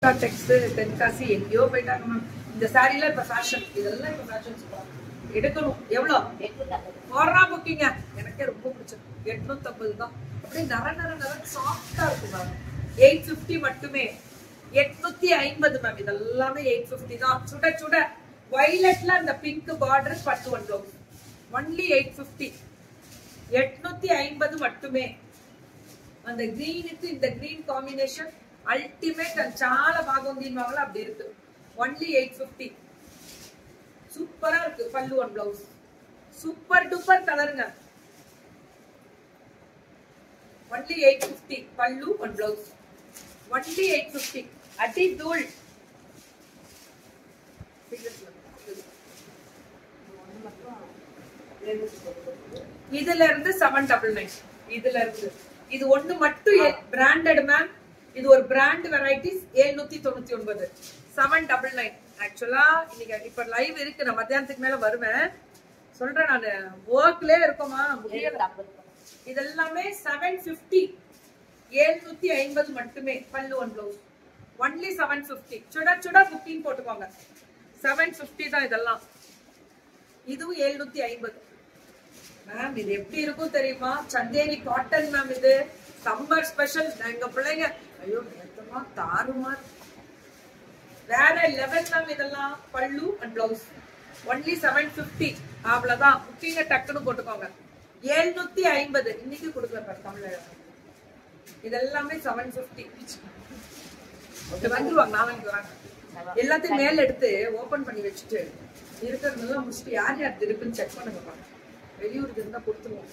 Text Tenkasi எங்கேயோ போயிட்டாங்க ma'am. இந்த சாரில இப்ப ஃபேஷன், இதெல்லாம் இப்ப ஃபேஷன் எடுக்கணும். எவ்வளவு போடுறா புக்கிங்க? எனக்கே ரொம்ப பிடிச்சது 850 தான். அப்படியே நர நர நர சாஃப்டா இருக்கு மேம். 850 மட்டுமே. 850 மேம். இதெல்லாமே 850 தான். சுட சுட வயலட்ல அந்த பிங்க் பார்டர் பட்டு வந்தோம். ஒன்லி 850. 850 மட்டுமே. அந்த கிரீனுக்கு இந்த கிரீன் காம்பினேஷன் அல்டிமேட். చాలా బాగుంది మావల அப்படி இருக்கு. only 850. சூப்பரா இருக்கு. பல்லு ஒன் ப்ளவுஸ் சூப்பர் டூப்பர் கலருங்க. only 850 பல்லு ஒன் ப்ளவுஸ் only 850. அடி தூள். இதுல இருந்து 799. இதுல இருந்து இது ஒண்ணு மட்டும் பிராண்டட் மேம். இது ஒரு பிராண்ட் வெரைட்டிஸ். 799 799. ஆக்சுவலா இன்னைக்கு இப்ப லைவ் இருக்கு. நான் மத்தியானத்துக்கு மேல வருவேன். சொல்றேன் நானு ஒர்க்லயே இருக்கோமா முடியல. இதெல்லாமே 750. 750 மட்டுமே. பல்லு ஒன் ப்ளவுஸ் ஒன்லி 750. சுட சுட புக்கிங் போட்டுக்கோங்க. 750 தான் இதெல்லாம். இதுவும் 750 மேம். இது எப்படி இருக்கும் தெரியுமா? Chanderi cotton ma'am. இது சம்மர் ஸ்பெஷல். எங்க பிள்ளைங்க ஐயோ நேத்தமா தாறுமா வேற லெவல் மேம். இதெல்லாம் பல்லு அண்ட் பிளவுஸ் ஒன்லி 750. அவ்வளவுதான். புக்கிங்க டக்குன்னு போட்டுக்கோங்க. 750 இன்னைக்கு கொடுக்கல பாரு தமிழ்ல. இதெல்லாமே 750. வந்துருவாங்க. நான் வாங்கிக்குவாங்க. எல்லாத்தையும் மேல எடுத்து ஓபன் பண்ணி வச்சுட்டு இருக்கிறதெல்லாம் முடிச்சுட்டு யார் யார் இருக்குன்னு செக் பண்ணுங்க. வெளியூருக்கு இருந்தா கொடுத்துருவோம்.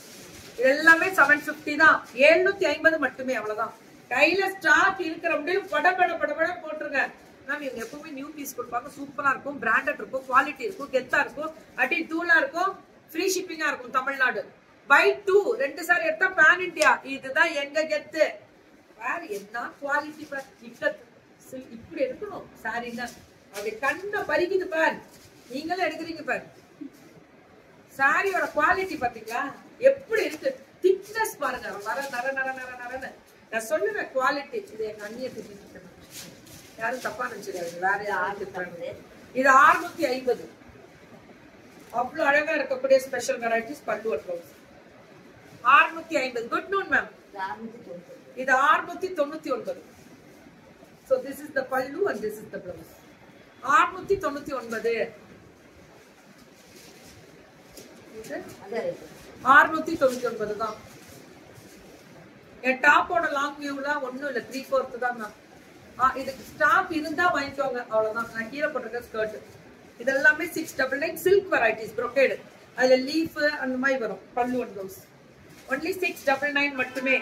எல்லாமே 750 தான். 750 மட்டுமே. அவ்வளவுதான். கையில ஸ்டாக் இருக்கிற முடியும் பட பட பட பட போட்டுருங்க மேம். இவங்க எப்பவுமே நியூ பீஸ் கொடுப்பாங்க. சூப்பரா இருக்கும். பிராண்டட் இருக்கும். குவாலிட்டி இருக்கும். கெத்தா இருக்கும். அடி தூளா இருக்கும். ஃப்ரீ ஷிப்பிங்கா இருக்கும். தமிழ்நாடு பை 2 2 சாரி எடுத்தா பேன் இண்டியா. இதுதான் எங்க கெத்து. வேற என்ன குவாலிட்டி பார். இப்படி எடுக்கணும் சாரின்னா. அப்படி கண்ண பறிக்குது பார். நீங்களும் எடுக்கிறீங்க பார். சாரியோட குவாலிட்டி பாத்தீங்களா எப்படி இருக்கு? திக்னஸ் பாருங்க. நர நர நர நர நரன்னு நான் சொல்லுவேன் குவாலிட்டி. இது எங்க அண்ணியை திட்டிட்டு யாரும் தப்பா நினைச்சிருக்காங்க. வேற யாரு? இது 650. அவ்வளவு அழகா இருக்கக்கூடிய ஸ்பெஷல் வெரைட்டிஸ் பட்டு one blouse 650. Good noon ma'am. இது 699. So this is the pallu and this is the blouse. 699. 699 தான். என் டாப்போட லாங் வியூல ஒண்ணும் இல்ல. 3/4 தான் மேம். இதுக்கு ஸ்டாக் இருந்தா வாங்கிக்கோங்க. அவ்வளவுதான். நான் கீழே போட்டிருக்க ஸ்கர்ட். இதெல்லாமே 699 சில்க் வெரைட்டிஸ் brocade. அதுல லீஃப் அந்த மாதிரி வரும். பல்லு ஒன் ப்ளவுஸ் ஒன்லி 699 மட்டுமே.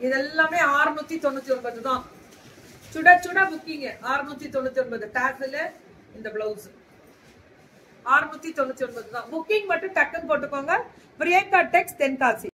இதெல்லாமே 699 தான். சுட சுட புக்கிங். 699 டாஸ்ல இந்த பிளவுஸ் 699 தான். புக்கிங் மட்டும் டக்குன்னு போட்டுக்கோங்க. பிரியங்கா டெக்ஸ்ட் தென்காசி.